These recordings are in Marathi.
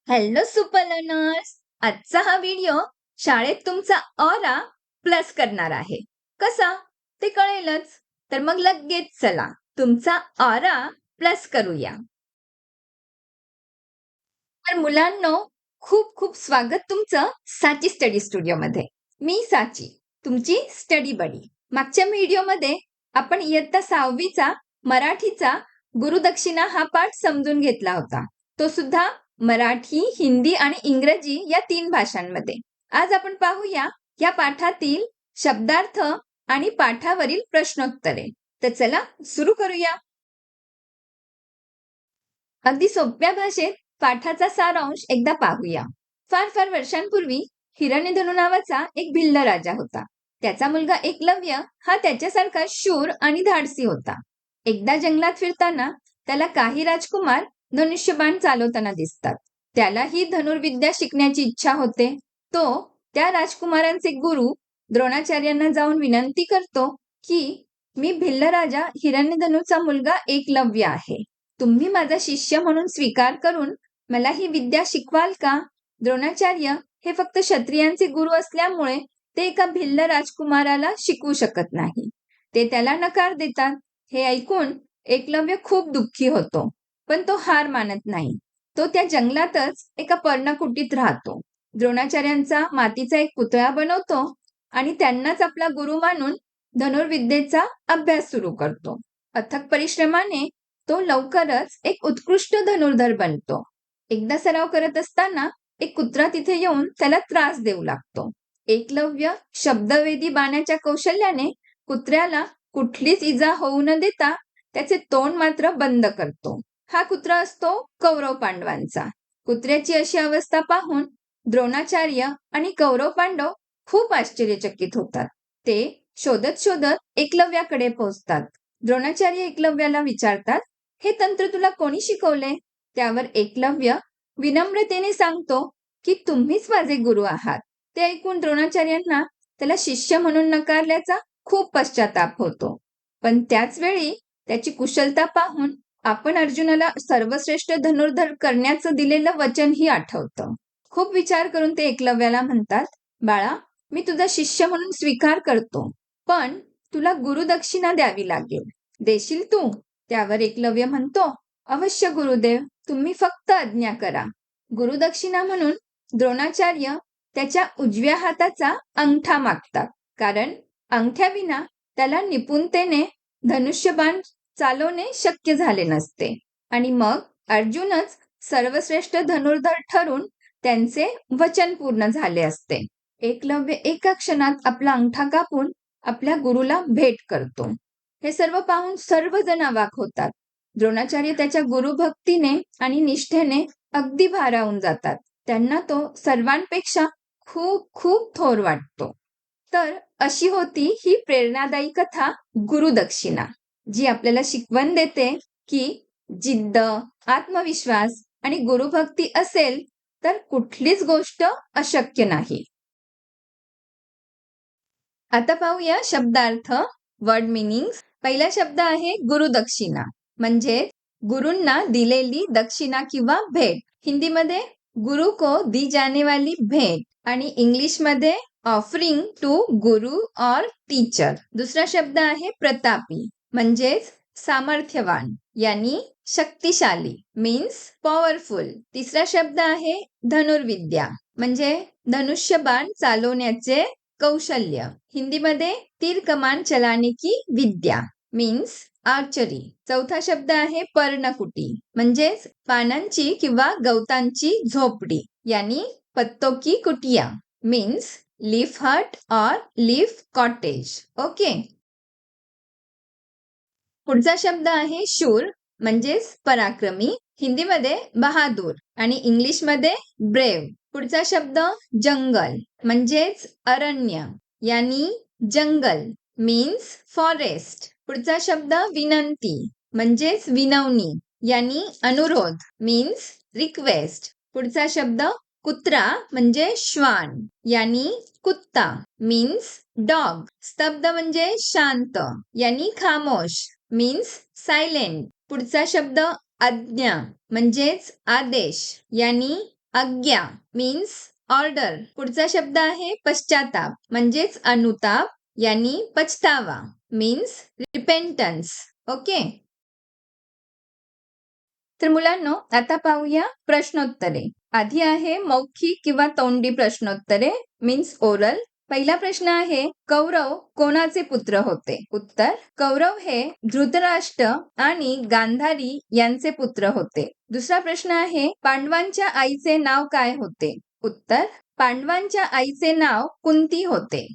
Hello super learners. आजचा हा व्हिडिओ शाळेत तुमचा ऑरा प्लस करणार आहे. कसा ते कळेलच. तर मग लगेच चला तुमचा ऑरा प्लस करूया. तर मुलांनो, खूप खूप स्वागत तुमचं साची स्टडी स्टुडिओमध्ये. मी साची, तुमची स्टडी बडी. मागच्या व्हिडिओमध्ये आपण इयत्ता 6वीचा मराठीचा गुरुदक्षिणा हा पाठ समजून घेतला होता. तो सुद्धा मराठी, हिंदी आणि इंग्रजी या 3 भाषांमध्ये. आज आपण पाहूया या पाठातील शब्दार्थ आणि पाठावरील प्रश्नोत्तरे. तर चला सुरू करूया. अगदी सोप्या भाषेत पाठाचा सारांश एकदा पाहूया. फार फार वर्षांपूर्वी हिरण्यधनू नावाचा एक भिल्ल राजा होता. त्याचा मुलगा एकलव्य हा त्याच्यासारखा शूर आणि धाडसी होता. एकदा जंगलात फिरताना त्याला काही राजकुमार धनुष्यबाण चालवताना दिसतात. त्यालाही धनुर्विद्या शिकण्याची इच्छा होते. तो त्या राजकुमारांचे गुरु द्रोणाचार्यांना जाऊन विनंती करतो की मी भिल्ल राजा हिरण्यधनूचा मुलगा एकलव्य आहे. तुम्ही माझा शिष्य म्हणून स्वीकार करून मला ही विद्या शिकवाल का? द्रोणाचार्य हे फक्त क्षत्रियांचे गुरु असल्यामुळे ते एका भिल्ल राजकुमाराला शिकवू शकत नाही. ते त्याला नकार देतात. हे ऐकून एकलव्य खूप दुःखी होतो, पण तो हार मानत नाही. तो त्या जंगलातच एका पर्णकुटीत राहतो. द्रोणाचार्यांचा मातीचा एक पुतळा बनवतो आणि त्यांनाच आपला गुरु मानून धनुर्विद्येचा अभ्यास सुरू करतो. अथक परिश्रमाने तो लवकरच एक उत्कृष्ट धनुर्धर बनतो. एकदा सराव करत असताना एक कुत्रा तिथे येऊन त्याला त्रास देऊ लागतो. एकलव्य शब्दवेधी बाणाच्या कौशल्याने कुत्र्याला कुठलीच इजा होऊ न देता त्याचे तोंड मात्र बंद करतो. हा कुत्रा असतो कौरव पांडवांचा. कुत्र्याची अशी अवस्था पाहून द्रोणाचार्य आणि कौरव पांडव खूप आश्चर्यचकित होतात. ते शोधत शोधत एकलव्याकडे पोहोचतात. द्रोणाचार्य एकलव्याला विचारतात, हे तंत्र तुला कोणी शिकवले? त्यावर एकलव्य विनम्रतेने सांगतो की तुम्हीच माझे गुरु आहात. ते ऐकून द्रोणाचार्यांना त्याला शिष्य म्हणून नकारल्याचा खूप पश्चाताप होतो. पण त्याच वेळी त्याची कुशलता पाहून आपण अर्जुनाला सर्वश्रेष्ठ धनुर्धर करण्याचं दिलेलं वचनही आठवतं. खूप विचार करून ते एकलव्याला म्हणतात, बाळा, मी तुझा शिष्य म्हणून स्वीकार करतो, पण तुला गुरुदक्षिणा द्यावी लागेल. देशील तू? त्यावर एकलव्य म्हणतो, अवश्य गुरुदेव, तुम्ही फक्त आज्ञा करा. गुरुदक्षिणा म्हणून द्रोणाचार्य त्याच्या उजव्या हाताचा अंगठा मागतात, कारण अंगठ्याविना त्याला निपुणतेने धनुष्यबाण चालवणे शक्य झाले नसते. आणि मग अर्जुनच सर्वश्रेष्ठ धनुर्धर ठरून त्यांचे वचन पूर्ण झाले असते. एकलव्य एका क्षणात आपला अंगठा कापून आपल्या गुरुला भेट करतो. हे सर्व पाहून सर्वजण अवाक होतात. द्रोणाचार्य त्याच्या गुरुभक्तीने आणि निष्ठेने अगदी भारावून जातात. त्यांना तो सर्वांपेक्षा खूप खूप थोर वाटतो. तर अशी होती ही प्रेरणादायी कथा गुरुदक्षिणा, जी आपल्याला शिकवण देते की जिद्द, आत्मविश्वास आणि गुरुभक्ती असेल तर कुठलीच गोष्ट अशक्य नाही. आता पाहूया शब्दार्थ, वर्ड मिनिंग्स. पहिला शब्द आहे गुरुदक्षिणा, म्हणजे गुरूंना दिलेली दक्षिणा किंवा भेट. हिंदीमध्ये गुरु को दी जाने वाली भेट आणि इंग्लिशमध्ये ऑफरिंग टू गुरु और टीचर. दुसरा शब्द आहे प्रतापी, म्हणजेच सामर्थ्यवान, यानी शक्तिशाली, मीन्स पॉवरफुल. तिसरा शब्द आहे धनुर्विद्या, म्हणजे धनुष्यबाण चालवण्याचे कौशल्य. हिंदीमध्ये तीर कमान चलाने की विद्या, मीन्स आर्चरी. चौथा शब्द आहे पर्णकुटी, म्हणजेच पानांची किंवा गवतांची झोपडी, यानी पत्तों की कुटिया, मीन्स लीफ हट और लीफ कॉटेज. ओके. पुढचा शब्द आहे शूर, म्हणजेच पराक्रमी. हिंदीमध्ये बहादूर आणि इंग्लिशमध्ये ब्रेव. पुढचा शब्द जंगल, म्हणजेच अरण्य, यानी जंगल, मीन्स फॉरेस्ट. पुढचा शब्द विनंती, म्हणजेच विनवणी, यानी अनुरोध, मीन्स रिक्वेस्ट. पुढचा शब्द कुत्रा, म्हणजे श्वान, यानी कुत्ता, मीन्स डॉग. स्तब्ध म्हणजे शांत, यानी खामोश, मीन्स सायलेंट. पुढचा शब्द आज्ञा, म्हणजेच आदेश, यानी आज्ञा मीन्स ऑर्डर. पुढचा शब्द आहे पश्चाताप म्हणजेच अनुताप यांनी पछतावा मीन्स रिपेंटन्स. ओके. तर मुलांनो आता पाहूया प्रश्नोत्तरे. आधी आहे मौखिक किंवा तोंडी प्रश्नोत्तरे मीन्स ओरल. पहिला प्रश्न आहे कौरव कोणाचे पुत्र होते? उत्तर कौरव हे धृतराष्ट्र आणि गांधारी यांचे पुत्र होते. दुसरा प्रश्न आहे पांडवांच्या आईचे नाव काय होते? उत्तर पांडवांच्या आईचे नाव कुंती होते.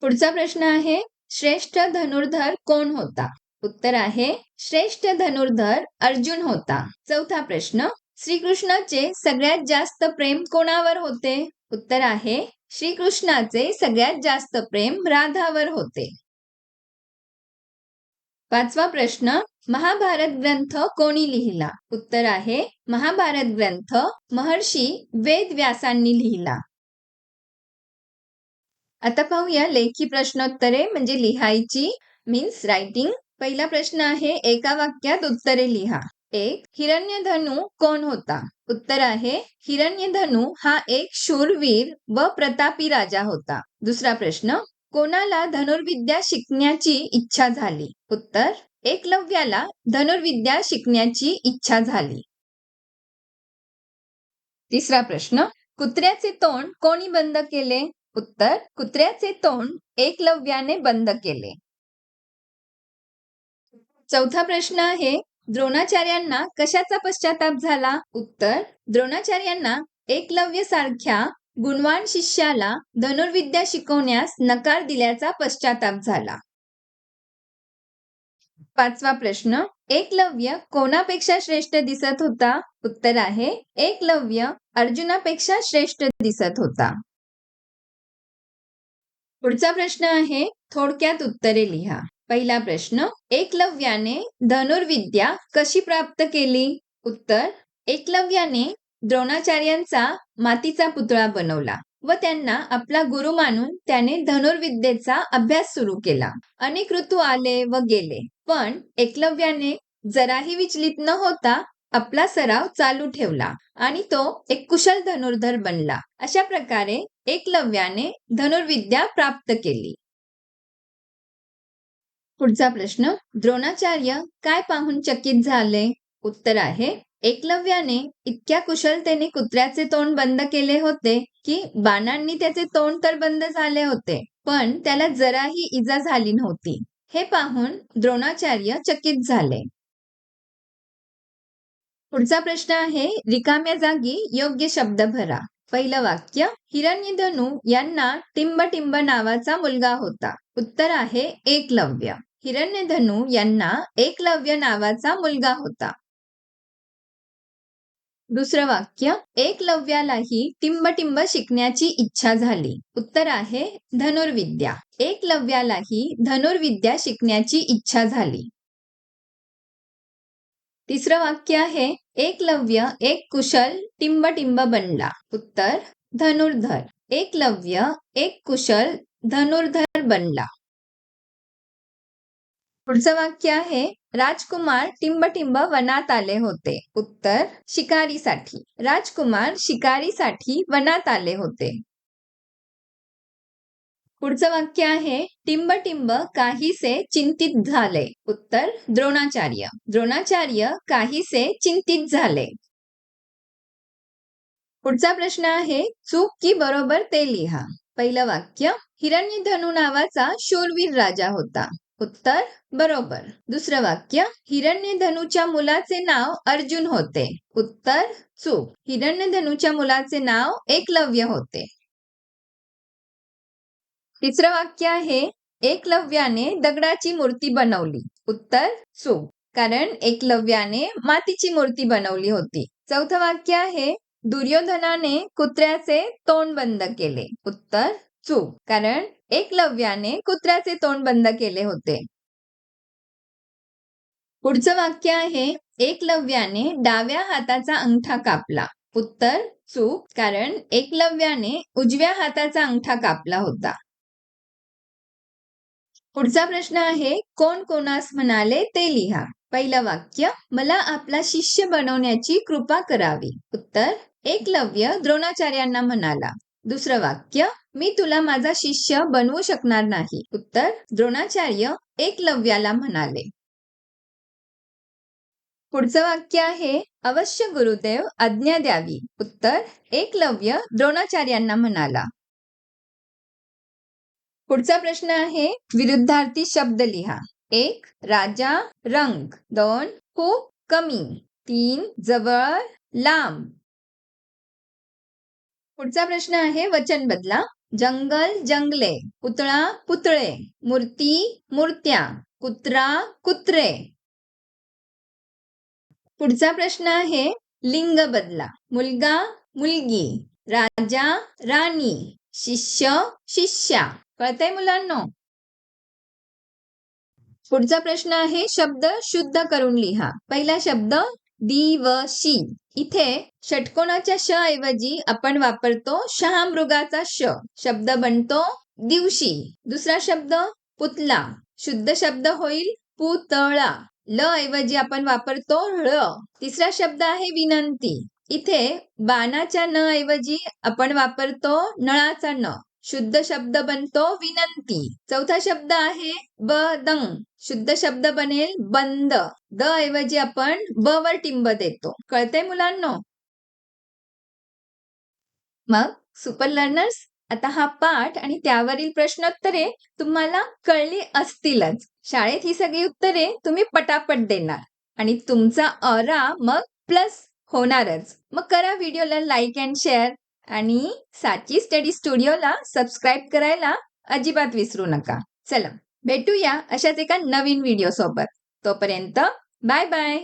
पुढचा प्रश्न आहे श्रेष्ठ धनुर्धर कोण होता? उत्तर आहे श्रेष्ठ धनुर्धर अर्जुन होता. चौथा प्रश्न श्रीकृष्णाचे सगळ्यात जास्त प्रेम कोणावर होते? उत्तर आहे श्रीकृष्णाचे सगळ्यात जास्त प्रेम राधावर होते. पाचवा प्रश्न महाभारत ग्रंथ कोणी लिहिला? उत्तर आहे महाभारत ग्रंथ महर्षी वेदव्यासांनी लिहिला. आता पाहूया लेखी प्रश्नोत्तरे म्हणजे लिहायची मीन्स रायटिंग. पहिला प्रश्न आहे एका वाक्यात उत्तरे लिहा. 1. हिरण्यधनु कोण होता? उत्तर आहे हिरण्यधनु हा एक शूरवीर व प्रतापी राजा होता. दुसरा प्रश्न कोणाला धनुर्विद्या शिकण्याची इच्छा झाली? उत्तर एकलव्याला धनुर्विद्या शिकण्याची इच्छा झाली. तिसरा प्रश्न कुत्र्याचे तोंड कोणी बंद केले? उत्तर कुत्र्याचे तोंड एकलव्याने बंद केले. चौथा प्रश्न आहे द्रोणाचार्यांना कशाचा पश्चाताप झाला? उत्तर द्रोणाचार्यांना एकलव्य सारख्या गुणवान शिष्याला धनुर्विद्या शिकवण्यास नकार दिल्याचा पश्चाताप झाला. पाचवा प्रश्न एकलव्य कोणापेक्षा श्रेष्ठ दिसत होता? उत्तर आहे एकलव्य अर्जुनापेक्षा श्रेष्ठ दिसत होता. पुढचा प्रश्न आहे थोडक्यात उत्तरे लिहा. पहिला प्रश्न एकलव्याने धनुर्विद्या कशी प्राप्त केली? उत्तर एकलव्याने द्रोणाचार्यांचा मातीचा पुतळा बनवला व त्यांना आपला गुरु मानून त्याने धनुर्विद्येचा अभ्यास सुरू केला. अनेक ऋतू आले व गेले पण एकलव्याने जराही विचलित न होता आपला सराव चालू ठेवला आणि तो एक कुशल धनुर्धर बनला. अशा प्रकारे एकलव्याने धनुर्विद्या प्राप्त केली. पुढचा प्रश्न द्रोणाचार्य काय पाहून चकित झाले? उत्तर आहे एकलव्याने इतक्या कुशलतेने कुत्र्याचे तोंड बंद केले होते की बाणांनी त्याचे तोंड तर बंद झाले होते पण त्याला जराही इजा झाली नव्हती. हे पाहून द्रोणाचार्य चकित झाले. पुढचा प्रश्न आहे रिकाम्या जागी योग्य शब्द भरा. पहिलं वाक्य हिरण्यधनु यांना टिंबटिंब नावाचा मुलगा होता. उत्तर आहे एकलव्य. हिरण्यधनु यांना एकलव्य नावाचा मुलगा होता. दुसरं वाक्य एकलव्यालाही टिंबटिंब शिकण्याची इच्छा झाली. उत्तर आहे धनुर्विद्या. एकलव्यालाही धनुर्विद्या शिकण्याची इच्छा झाली. तिसरं वाक्य आहे एकलव्य एक कुशल टिंबटिंब बनला. उत्तर धनुर्धर. एकलव्य एक कुशल धनुर्धर बनला. पुढचं वाक्य आहे राजकुमार टिंबटिंब वनात आले होते. उत्तर शिकारीसाठी. राजकुमार शिकारीसाठी वनात आले होते. पुढचं वाक्य आहे टिंबटिंब काहीसे चिंतित झाले. उत्तर द्रोणाचार्य. द्रोणाचार्य काहीसे चिंतित झाले. पुढचा प्रश्न आहे चूक की बरोबर ते लिहा. पहिलं वाक्य हिरण्यधनु नावाचा शूरवीर राजा होता. उत्तर बरोबर. दुसरं वाक्य हिरण्यधनुच्या मुलाचे नाव अर्जुन होते. उत्तर चूक. हिरण्यधनुच्या मुलाचे नाव एकलव्य होते. तिसरं वाक्य आहे एकलव्याने दगडाची मूर्ती बनवली. उत्तर चूक कारण एकलव्याने मातीची मूर्ती बनवली होती. चौथं वाक्य आहे दुर्योधनाने कुत्र्याचे तोंड बंद केले. उत्तर चूक कारण एकलव्याने कुत्र्याचे तोंड बंद केले होते. पुढचं वाक्य आहे एकलव्याने डाव्या हाताचा अंगठा कापला. उत्तर चूक कारण एकलव्याने उजव्या हाताचा अंगठा कापला होता. पुढचा प्रश्न आहे कोण कोणास म्हणाले ते लिहा. पहिलं वाक्य, मला आपला शिष्य बनवण्याची कृपा करावी. उत्तर, एकलव्य द्रोणाचार्यांना म्हणाला. दुसरं वाक्य, मी तुला माझा शिष्य बनवू शकणार नाही. उत्तर, द्रोणाचार्य एकलव्याला म्हणाले. पुढचं वाक्य आहे, अवश्य गुरुदेव आज्ञा द्यावी. उत्तर, एकलव्य द्रोणाचार्यांना म्हणाला. पुढचा प्रश्न आहे, विरुद्धार्थी शब्द लिहा. 1. राजा रंग. 2. खूप कमी. 3. जवळ लांब. पुढचा प्रश्न आहे, वचन बदला. जंगल जंगले, पुतळा पुतळे, मूर्ती मूर्त्या, कुत्रा कुत्रे. पुढचा प्रश्न आहे, लिंग बदला. मुलगा मुलगी, राजा राणी, शिष्य शिष्या. कळतंय मुलांनो? पुढचा प्रश्न आहे, शब्द शुद्ध करून लिहा. पहिला शब्द दिवशी. इथे षटकोनाच्या श ऐवजी आपण वापरतो शहामृगाचा श. शब्द बनतो दिवशी. दुसरा शब्द पुतला. शुद्ध शब्द होईल पुतळा. ल ऐवजी आपण वापरतो ळ. तिसरा शब्द आहे विनंती. इथे बाणाच्या न ऐवजी आपण वापरतो नळाचा न. शुद्ध शब्द बनतो विनंती. चौथा शब्द आहे बदंग. शुद्ध शब्द बनेल बंद. द ऐवजी आपण ब वर टिंब देतो. कळतंय मुलांनो? मग सुपर लर्नर्स, आता हा पाठ आणि त्यावरील प्रश्नोत्तरे तुम्हाला कळली असतीलच. शाळेत ही सगळी उत्तरे तुम्ही पटापट देणार आणि तुमचा ऑरा मग प्लस होणारच. मग करा व्हिडिओला लाईक अँड शेअर आणि साची स्टडी स्टुडिओला सबस्क्राईब करायला अजिबात विसरू नका. चला भेटूया अशाच एका नवीन व्हिडिओ सोबत. तोपर्यंत बाय बाय.